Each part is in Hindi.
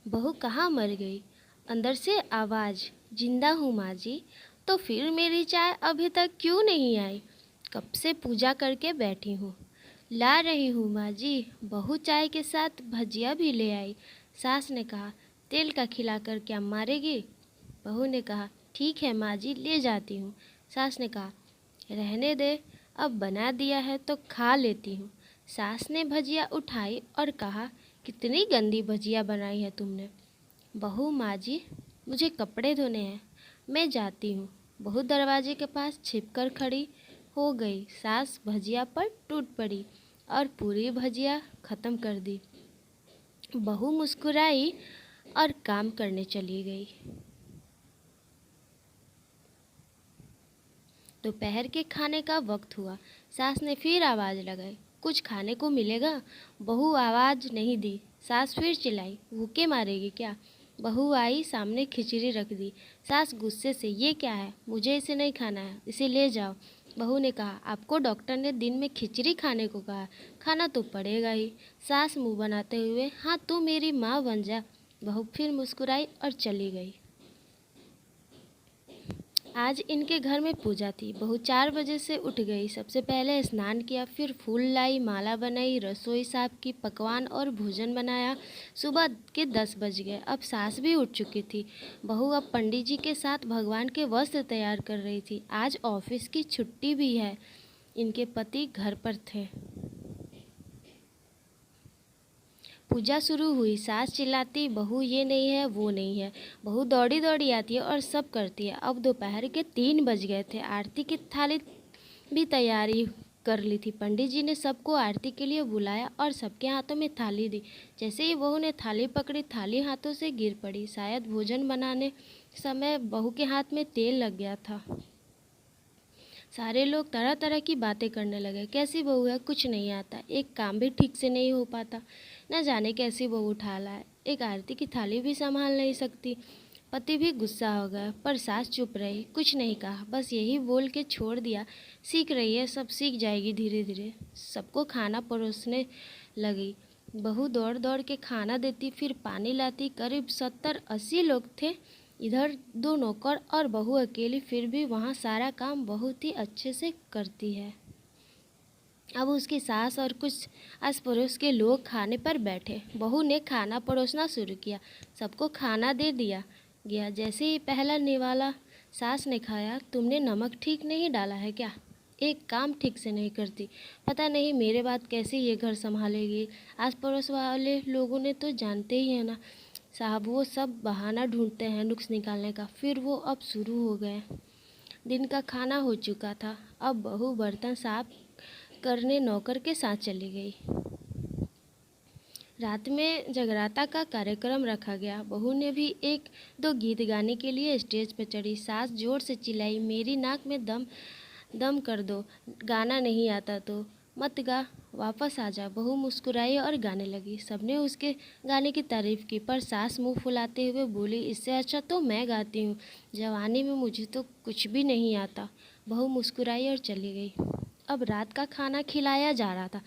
बहू कहाँ मर गई? अंदर से आवाज़, जिंदा हूँ माँ जी। तो फिर मेरी चाय अभी तक क्यों नहीं आई? कब से पूजा करके बैठी हूँ। ला रही हूँ माँ जी। बहू चाय के साथ भजिया भी ले आई। सास ने कहा, तेल का खिलाकर क्या मारेगी? बहू ने कहा, ठीक है माँ जी, ले जाती हूँ। सास ने कहा, रहने दे, अब बना दिया है तो खा लेती हूँ। सास ने भजिया उठाई और कहा, कितनी गंदी भजिया बनाई है तुमने। बहू, माँ जी, मुझे कपड़े धोने हैं, मैं जाती हूँ। बहू दरवाजे के पास छिपकर खड़ी हो गई। सास भजिया पर टूट पड़ी और पूरी भजिया खत्म कर दी। बहू मुस्कुराई और काम करने चली गई। दोपहर के खाने का वक्त हुआ। सास ने फिर आवाज़ लगाई, कुछ खाने को मिलेगा? बहू आवाज़ नहीं दी। सास फिर चिल्लाई, भूखे मारेगी क्या? बहू आई, सामने खिचड़ी रख दी। सास गुस्से से, ये क्या है? मुझे इसे नहीं खाना है, इसे ले जाओ। बहू ने कहा, आपको डॉक्टर ने दिन में खिचड़ी खाने को कहा, खाना तो पड़ेगा ही। सास मुंह बनाते हुए, हाँ तू मेरी माँ बन जा। बहू फिर मुस्कुराई और चली गई। आज इनके घर में पूजा थी। बहू 4 बजे से उठ गई। सबसे पहले स्नान किया, फिर फूल लाई, माला बनाई, रसोई साफ की, पकवान और भोजन बनाया। सुबह के 10 बज गए। अब सास भी उठ चुकी थी। बहू अब पंडित जी के साथ भगवान के वस्त्र तैयार कर रही थी। आज ऑफिस की छुट्टी भी है। इनके पति घर पर थे। पूजा शुरू हुई। सास चिल्लाती, बहू ये नहीं है, वो नहीं है। बहू दौड़ी दौड़ी आती है और सब करती है। अब दोपहर के 3 बज गए थे। आरती की थाली भी तैयारी कर ली थी। पंडित जी ने सबको आरती के लिए बुलाया और सबके हाथों में थाली दी। जैसे ही बहू ने थाली पकड़ी, थाली हाथों से गिर पड़ी। शायद भोजन बनाने समय बहू के हाथ में तेल लग गया था। सारे लोग तरह तरह की बातें करने लगे। कैसी बहू है, कुछ नहीं आता, एक काम भी ठीक से नहीं हो पाता, न जाने कैसी बहू उठा लाए, एक आरती की थाली भी संभाल नहीं सकती। पति भी गुस्सा हो गया, पर सास चुप रही, कुछ नहीं कहा, बस यही बोल के छोड़ दिया, सीख रही है, सब सीख जाएगी धीरे धीरे। सबको खाना परोसने लगी। बहू दौड़ दौड़ के खाना देती, फिर पानी लाती। करीब 70-80 लोग थे। इधर 2 नौकर और बहू अकेली, फिर भी वहाँ सारा काम बहुत ही अच्छे से करती है। अब उसकी सास और कुछ आस पड़ोस के लोग खाने पर बैठे। बहू ने खाना परोसना शुरू किया। सबको खाना दे दिया गया। जैसे ही पहला निवाला सास ने खाया, तुमने नमक ठीक नहीं डाला है क्या? एक काम ठीक से नहीं करती, पता नहीं मेरे बाद कैसे ये घर संभालेगी। आस पड़ोस वाले लोगों ने तो जानते ही है ना साहब, वो सब बहाना ढूंढते हैं नुक्स निकालने का। फिर वो अब शुरू हो गए। दिन का खाना हो चुका था। अब बहू बर्तन साफ करने नौकर के साथ चली गई। रात में जगराता का कार्यक्रम रखा गया। बहू ने भी 1-2 गीत गाने के लिए स्टेज पर चढ़ी। सास जोर से चिल्लाई, मेरी नाक में दम दम कर दो, गाना नहीं आता तो मत गा, वापस आ जा। बहू मुस्कुराई और गाने लगी। सबने उसके गाने की तारीफ की, पर सास मुंह फुलाते हुए बोली, इससे अच्छा तो मैं गाती हूँ, जवानी में मुझे तो कुछ भी नहीं आता। बहू मुस्कुराई और चली गई। अब रात का खाना खिलाया जा रहा था।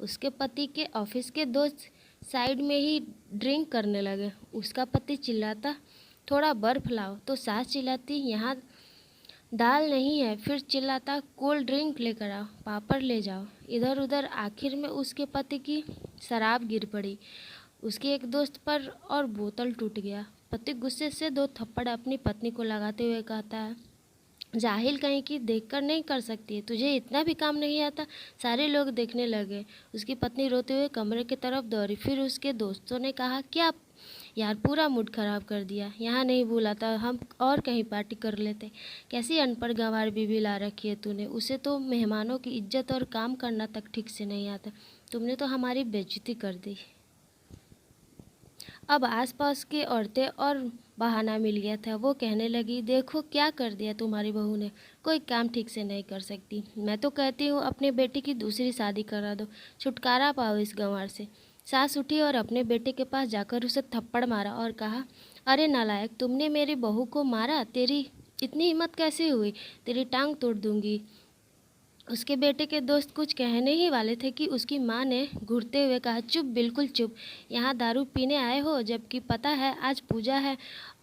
उसके पति के ऑफिस के दोस्त साइड में ही ड्रिंक करने लगे। उसका पति चिल्लाता, थोड़ा बर्फ लाओ, तो सास चिल्लाती, यहाँ दाल नहीं है, फिर चिल्लाता, कोल्ड ड्रिंक लेकर आओ, पापड़ ले जाओ। इधर उधर आखिर में उसके पति की शराब गिर पड़ी उसके एक दोस्त पर और बोतल टूट गया। पति गुस्से से 2 थप्पड़ अपनी पत्नी को लगाते हुए कहता है, जाहिल कहीं की, देखकर नहीं कर सकती, तुझे इतना भी काम नहीं आता। सारे लोग देखने लगे। उसकी पत्नी रोते हुए कमरे की तरफ दौड़ी। फिर उसके दोस्तों ने कहा, क्या यार, पूरा मूड खराब कर दिया, यहाँ नहीं बुलाता, हम और कहीं पार्टी कर लेते। कैसी अनपढ़ गंवार बीवी ला रखी है तूने, उसे तो मेहमानों की इज्जत और काम करना तक ठीक से नहीं आता, तुमने तो हमारी बेइज्जती कर दी। अब आसपास की औरतें और बहाना मिल गया था। वो कहने लगी, देखो क्या कर दिया तुम्हारी बहू ने, कोई काम ठीक से नहीं कर सकती। मैं तो कहती हूँ अपने बेटे की दूसरी शादी करा दो, छुटकारा पाओ इस गंवार से। सास उठी और अपने बेटे के पास जाकर उसे थप्पड़ मारा और कहा, अरे नालायक, तुमने मेरी बहू को मारा, तेरी इतनी हिम्मत कैसे हुई, तेरी टांग तोड़ दूंगी। उसके बेटे के दोस्त कुछ कहने ही वाले थे कि उसकी माँ ने घूरते हुए कहा, चुप, बिल्कुल चुप। यहाँ दारू पीने आए हो, जबकि पता है आज पूजा है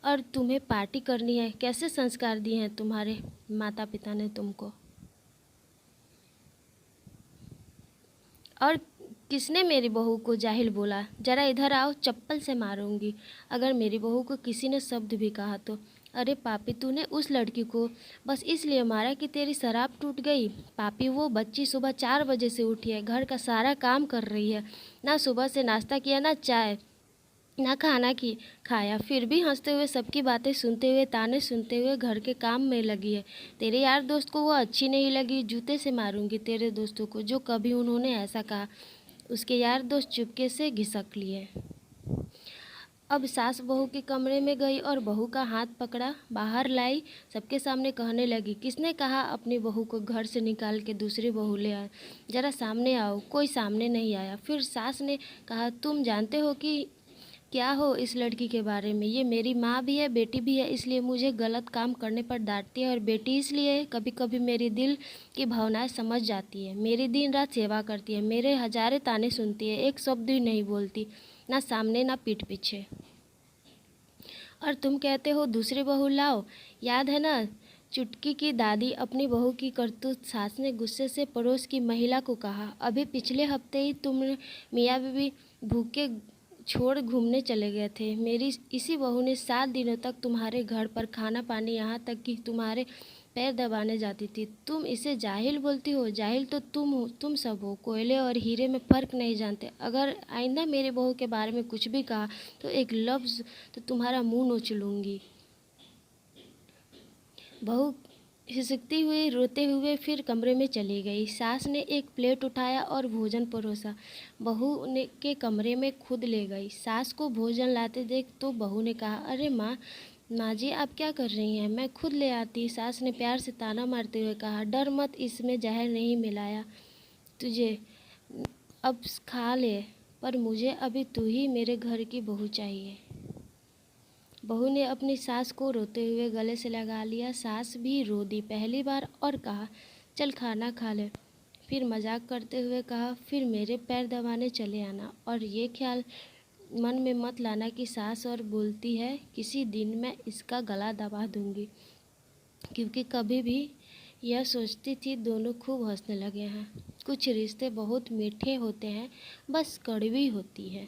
और तुम्हें पार्टी करनी है। कैसे संस्कार दिए हैं तुम्हारे माता पिता ने तुमको? और किसने मेरी बहू को जाहिल बोला? जरा इधर आओ, चप्पल से मारूंगी अगर मेरी बहू को किसी ने शब्द भी कहा तो। अरे पापी, तूने उस लड़की को बस इसलिए मारा कि तेरी शराब टूट गई? पापी, वो बच्ची सुबह 4 बजे से उठी है, घर का सारा काम कर रही है, ना सुबह से नाश्ता किया, ना चाय, ना खाना की खाया, फिर भी हंसते हुए, सबकी बातें सुनते हुए, ताने सुनते हुए घर के काम में लगी है। तेरे यार दोस्त को वो अच्छी नहीं लगी, जूते से मारूंगी तेरे दोस्तों को जो कभी उन्होंने ऐसा कहा। उसके यार दोस्त चुपके से घिसक लिए। अब सास बहू के कमरे में गई और बहू का हाथ पकड़ा, बाहर लाई, सबके सामने कहने लगी, किसने कहा अपनी बहू को घर से निकाल के दूसरी बहू ले आए? जरा सामने आओ। कोई सामने नहीं आया। फिर सास ने कहा, तुम जानते हो कि क्या हो इस लड़की के बारे में? ये मेरी माँ भी है, बेटी भी है, इसलिए मुझे गलत काम करने पर डांटती है, और बेटी इसलिए कभी कभी मेरी दिल की भावनाएं समझ जाती है। मेरी दिन रात सेवा करती है, मेरे हजारे ताने सुनती है, एक शब्द भी नहीं बोलती, ना सामने ना पीठ पीछे। और तुम कहते हो दूसरी बहू लाओ। याद है ना चुटकी की दादी अपनी बहू की करतूत? सास ने गुस्से से पड़ोस की महिला को कहा, अभी पिछले हफ्ते ही तुम मियाँ बीवी भूखे छोड़ घूमने चले गए थे। मेरी इसी बहू ने 7 दिनों तक तुम्हारे घर पर खाना पानी, यहाँ तक कि तुम्हारे पैर दबाने जाती थी। तुम इसे जाहिल बोलती हो? जाहिल तो तुम हो, तुम सब हो। कोयले और हीरे में फ़र्क नहीं जानते। अगर आइंदा मेरे बहू के बारे में कुछ भी कहा तो एक लफ्ज़ तो तुम्हारा मुंह नोच लूँगी। बहू हिचकती हुई, रोते हुए फिर कमरे में चली गई। सास ने एक प्लेट उठाया और भोजन परोसा, बहू ने के कमरे में खुद ले गई। सास को भोजन लाते देख तो बहू ने कहा, अरे माँ, माँ जी आप क्या कर रही हैं? मैं खुद ले आती। सास ने प्यार से ताना मारते हुए कहा, डर मत, इसमें जहर नहीं मिलाया तुझे, अब खा ले, पर मुझे अभी तू ही मेरे घर की बहू चाहिए। बहू ने अपनी सास को रोते हुए गले से लगा लिया। सास भी रो दी पहली बार और कहा, चल खाना खा ले। फिर मजाक करते हुए कहा, फिर मेरे पैर दबाने चले आना, और ये ख्याल मन में मत लाना कि सास और बोलती है, किसी दिन मैं इसका गला दबा दूंगी। क्योंकि कभी भी यह सोचती थी, दोनों खूब हंसने लगे हैं। कुछ रिश्ते बहुत मीठे होते हैं, बस कड़वी होती है।